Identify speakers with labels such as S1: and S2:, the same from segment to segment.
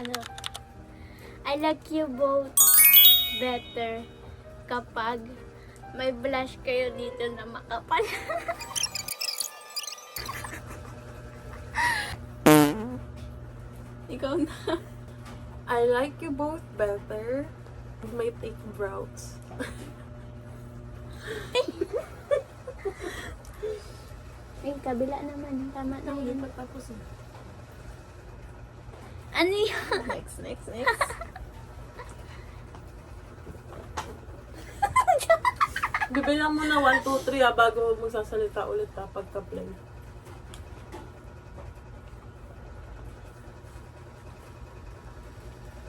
S1: ano, I like you both better kapag may blush kayo dito na makapal.
S2: Ikaw na. I like you both better. May thick brows.
S1: Ay, kabila naman. Tama na
S2: Hindi
S1: yun.
S2: pa tapos eh.
S1: Ano yun?
S2: Next. Bibilang mo na 1, 2, 3 bago magsasalita ulit pagka-play.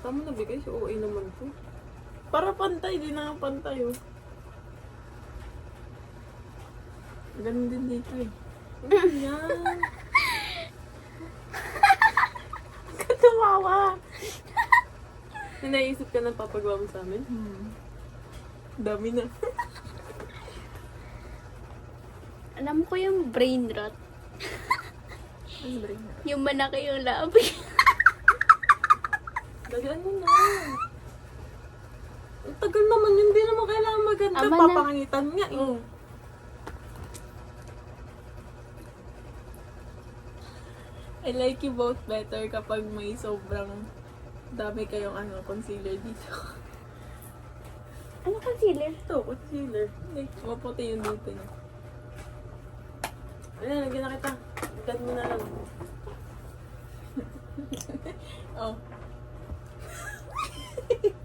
S2: Tama na bigay, so OA naman to. Para pantay, di na nga pantay oh. Ganun din dito eh. Yan. Tumawa. Naisip ka ng papagawa mo sa amin? Dami na.
S1: Alam ko yung brain rot.
S2: Ano ba rin?
S1: Yung manaki yung labi.
S2: Dagaan mo na. Ang tagal naman yun. Hindi naman kailangan maganda.
S1: Ama na.
S2: Papangitan nga eh. I like you both better kapag may sobrang dami kayong concealer dito.
S1: Ano concealer?
S2: Ito, concealer. Hindi, maputi yun dito niya. Ayan, lagyan na kita. Agad mo na lang. Oh.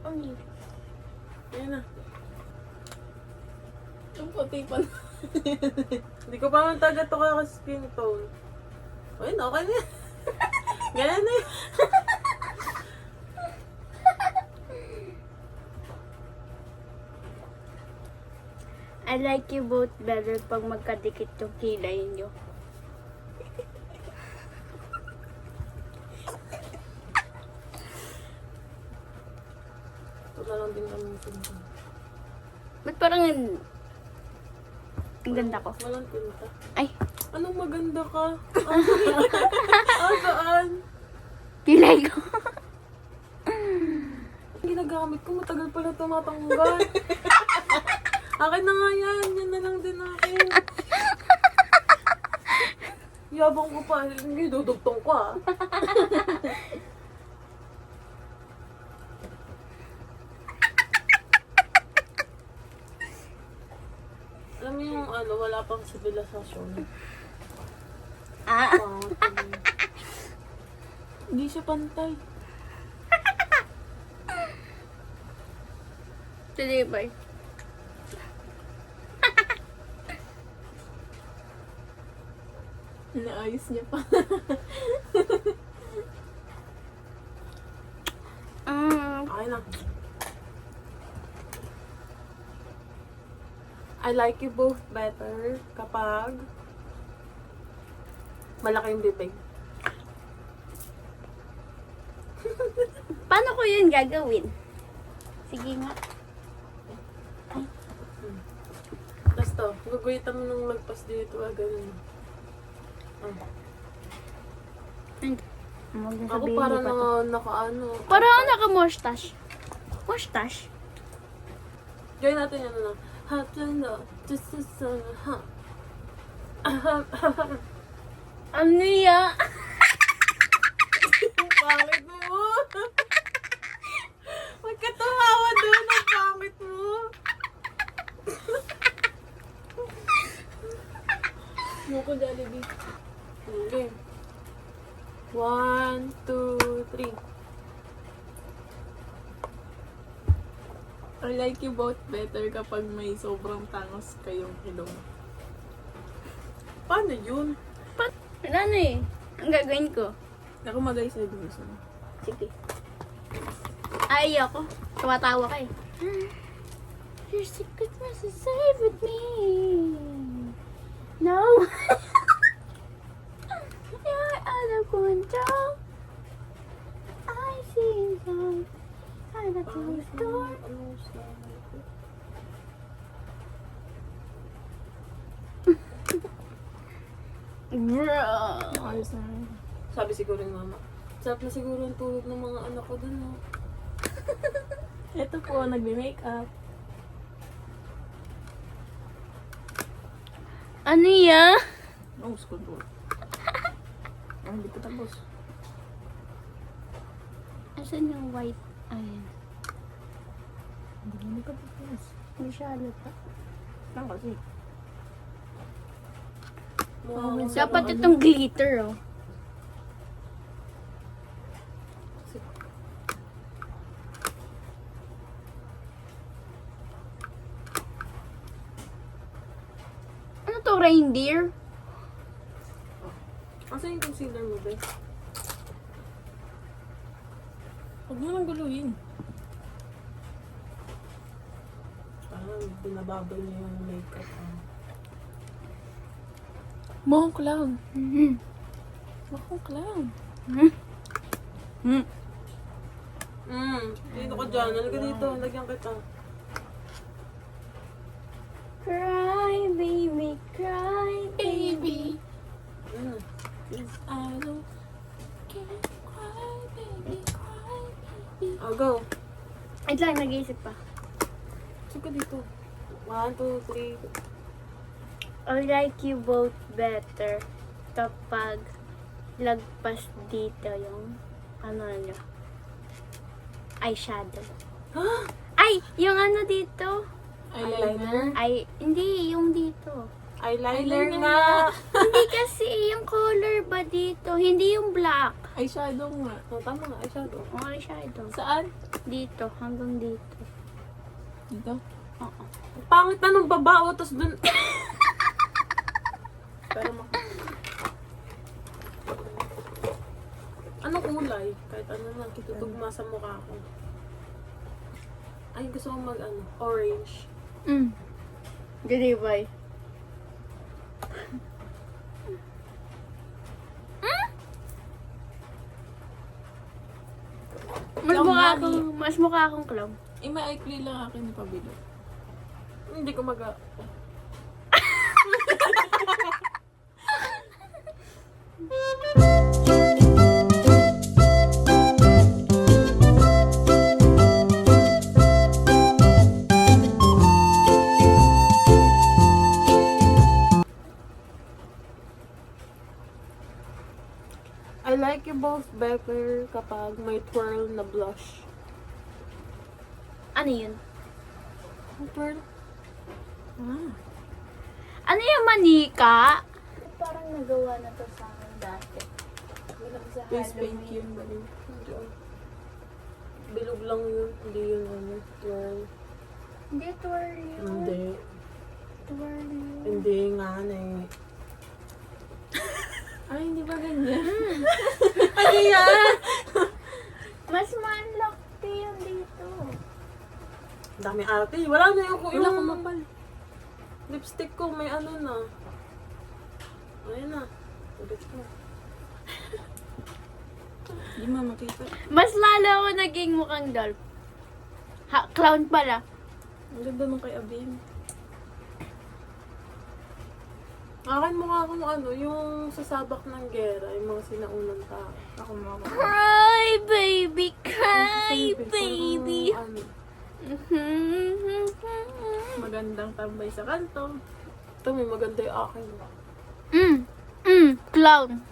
S1: Ano?
S2: Ayan na. Ang puti pa na. Hindi ko pa man taga to kaya skin tone. Ayun, okay na yan. Ganyan na yun.
S1: I like you both better pag magkadikit yung kilay nyo.
S2: Ito na lang din kami tinta.
S1: Ba't parang ang ganda ko?
S2: Walang tinta.
S1: Ay,
S2: Anong maganda ka? Saan?
S1: kilay ko.
S2: Ginagamit ko, matagal pala tumatanggal. Akin na nga yan. Yan na lang din akin. Yabang ko pa. Hindi, dudugtong ko ah. Alam mo yung wala pang sibilisasyon.
S1: Ah,
S2: Hindi siya pantay.
S1: deliver.
S2: Inaayos niya pa. Okay na. I like you both better kapag malaki yung bibig.
S1: Paano ko yun gagawin? Sige nga.
S2: Tapos to, guguhitan mo nung lagpas dito, ganun. Ako para naka-ano.
S1: Parang ako naka-mustache. Mustache?
S2: Gawin natin yan na. Just ha.
S1: Ano ya?
S2: Ang pangit mo. Huwag ka tumawa doon. Ang pangit mo. Moko Jollibee. Okay. 1, 2, 3. I like you both better kapag may sobrang tangos kayong ilong. Paano yun?
S1: Wala na eh. Ang gagawin ko.
S2: Ako magay sa ibig gusto mo.
S1: Sige. Ay, ako. Tumatawa ka eh. Your secret was to save with me. No. You're out of control. I see inside. I got to restore. Bro.
S2: Ayos na. Sabi siguro ni mama, Sarap na siguro ang tulog ng mga anak ko dun, oh.
S3: Ito po, nagbe-makeup.
S1: Ano yan?
S3: Nose control. Hindi pa tapos.
S1: Asan yung white? Ayan.
S3: Hindi pa tapos.
S1: Hindi siya halata.
S3: Lang kasi.
S2: Wow.
S1: Dapat itong glitter, oh. Ano to, reindeer?
S2: Asan yung concealer mo, be?
S3: Huwag mo nang guluhin.
S2: Parang pinababal niya yung makeup.
S3: Mohong clown.
S1: Mm-hmm.
S3: Mohong clown.
S2: Dito ka dyan. Halika dito. Lagyan kita.
S1: Cry, baby, cry, baby.
S3: Is I don't care. Cry, baby, cry, baby.
S2: Oh, go.
S1: Wait lang, nag-iisip pa.
S2: Sige dito. 1, 2, 3.
S1: I like you both better kapag lagpas dito yung ano nyo, eyeshadow. Ay! Yung ano dito?
S2: Eyeliner?
S1: Ay, hindi, yung dito.
S2: Eyeliner
S3: Eyeliner
S2: nga.
S1: Hindi kasi, yung color ba dito? Hindi yung black.
S3: Eyeshadow nga.
S2: Oh, tama nga. Eyeshadow.
S1: Yung eyeshadow.
S3: Saan?
S1: Dito, hanggang dito.
S3: Dito.
S1: Oo.
S2: Pangit na nung babao. Tapos dun... Pero anong kulay? Kahit ano lang, kitutugma sa mukha ko. Ay, gusto ko mag ano, orange.
S1: Galibay. Mas mukha akong clown.
S3: Maikli lang akin ni Pabilo.
S2: Hindi ko mag... I like you both better kapag may twirl na blush.
S1: Ano yun?
S2: Twirl?
S1: Ano yung manika? Parang nagawa na to sa akin dati. Sa
S2: Face paint yun. Bilog lang yun. Hindi yun ano, twirl.
S1: Hindi, twirl yun.
S2: Hindi.
S1: Twirl yun.
S2: Hindi nga eh.
S3: Ay, hindi ba ganyan?
S2: Ano yan?
S1: Mas malaki yun dito.
S2: Ang dami ate. Wala na yung...
S3: Wala akong mapal.
S2: Lipstick ko may ano na. Ayun na. Ulit ko.
S3: Hindi mo makita.
S1: Mas lalo ako naging mukhang doll. Clown pala.
S3: Ang ganda nung kay Abim.
S2: Akin mukha akong ano, yung sasabak ng gera, yung mga sinaunang tao.
S3: Ako mo ako.
S1: Cry, baby, cry,
S2: Sabi,
S1: baby.
S2: parang, ano,
S3: Magandang tambay sa kanto.
S2: ito may maganda yung akin.
S1: Clown.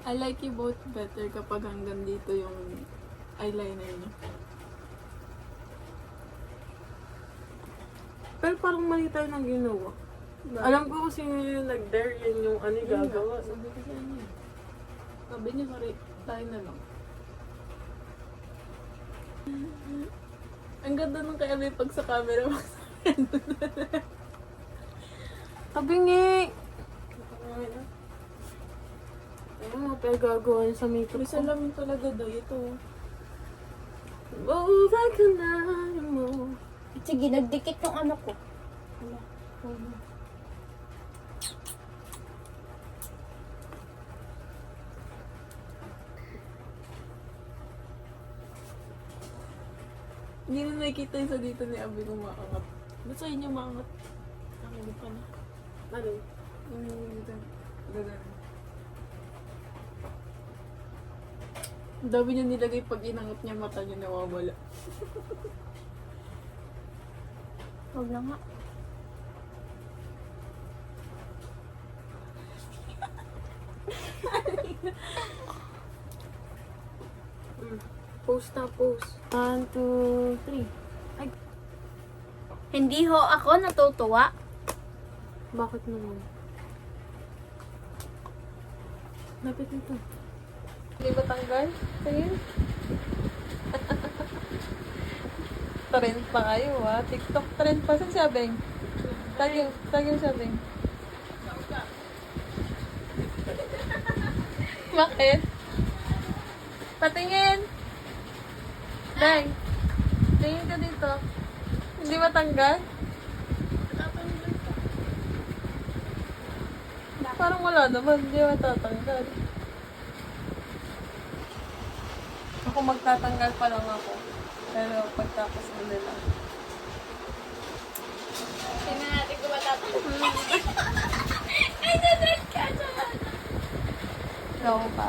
S3: I like you both better kapag hanggang dito yung eyeliner niyo.
S2: Pero parang mali tayo ng ginawa. Alam ko kung sino yung nag-dare, yan yung ano yung gagawa.
S3: Sabi ko sa inyo. Sabi niya, tayo na lang. Ang ganda nung kay Abim pag sa camera.
S2: Tabingi! Ayun mo, pero gagawa niya sa makeup
S3: May
S2: ko.
S3: salamin talaga daw ito.
S2: Oh, like a night mo.
S1: Sige, nagdikit yung ano ko.
S3: Hindi na nakikita yung sa dito ni Abim kung maangat. Ba't sa inyo maangat? Ang hindi pa na.
S2: Ano?
S3: Yung dito. Gagano. Ang dami niya nilagay pag inangat niya mata niya nawawala.
S1: Huwag na nga.
S2: Post na, post. 1, 2, 3.
S1: Hindi ho ako natutuwa.
S2: Bakit naman? Lapit nito. Hindi ba tanggal? Tingin. Trend pa kayo ha. TikTok trend pa. Saan siya, Beng? Tag yung siya, Beng. Bakit? Patingin! Beng! Tingin ka dito. Hindi matanggal? Parang wala naman. Hindi matatanggal. Ako magtatanggal pa lang ako. Pero pagtapos mo nila.
S1: Tingnan natin kung matatapos. Ay, dadad ka!
S2: Ikaw pa.